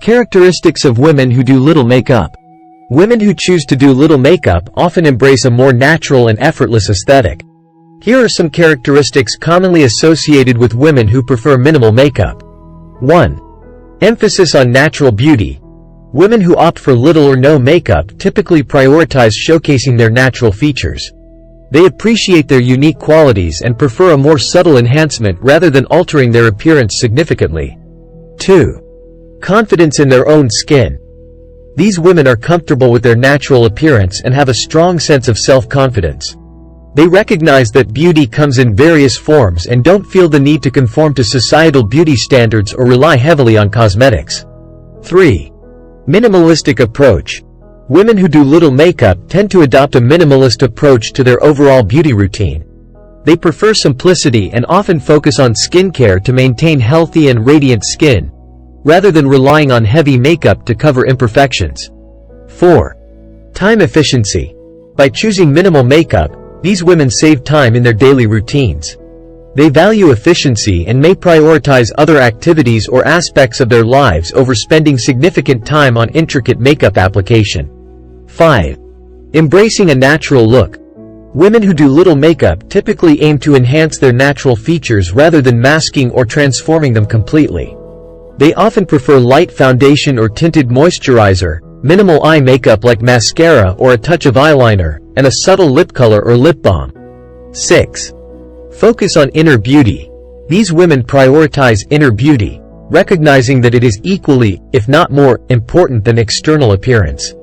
Characteristics of women who do little makeup. Women who choose to do little makeup often embrace a more natural and effortless aesthetic. Here are some characteristics commonly associated with women who prefer minimal makeup. 1. Emphasis on natural beauty. Women who opt for little or no makeup typically prioritize showcasing their natural features. They appreciate their unique qualities and prefer a more subtle enhancement rather than altering their appearance significantly. 2. Confidence in their own skin. These women are comfortable with their natural appearance and have a strong sense of self-confidence. They recognize that beauty comes in various forms and don't feel the need to conform to societal beauty standards or rely heavily on cosmetics. 3. Minimalistic approach. Women who do little makeup tend to adopt a minimalist approach to their overall beauty routine. They prefer simplicity and often focus on skincare to maintain healthy and radiant skin, rather than relying on heavy makeup to cover imperfections. 4. Time efficiency. By choosing minimal makeup, these women save time in their daily routines. They value efficiency and may prioritize other activities or aspects of their lives over spending significant time on intricate makeup application. 5. Embracing a natural look. Women who do little makeup typically aim to enhance their natural features rather than masking or transforming them completely. They often prefer light foundation or tinted moisturizer, minimal eye makeup like mascara or a touch of eyeliner, and a subtle lip color or lip balm. 6. Focus on inner beauty. These women prioritize inner beauty, recognizing that it is equally, if not more, important than external appearance.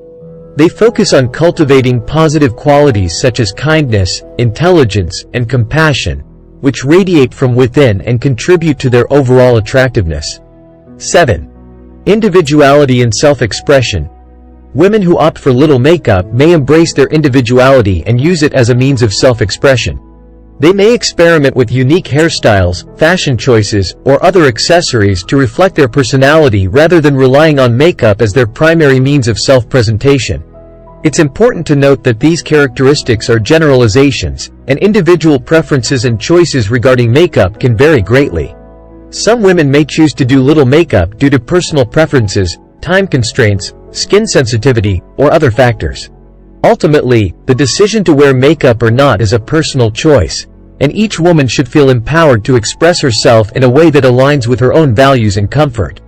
They focus on cultivating positive qualities such as kindness, intelligence, and compassion, which radiate from within and contribute to their overall attractiveness. 7. Individuality and self-expression. Women who opt for little makeup may embrace their individuality and use it as a means of self-expression. They may experiment with unique hairstyles, fashion choices, or other accessories to reflect their personality rather than relying on makeup as their primary means of self-presentation. It's important to note that these characteristics are generalizations, and individual preferences and choices regarding makeup can vary greatly. Some women may choose to do little makeup due to personal preferences, time constraints, skin sensitivity, or other factors. Ultimately, the decision to wear makeup or not is a personal choice, and each woman should feel empowered to express herself in a way that aligns with her own values and comfort.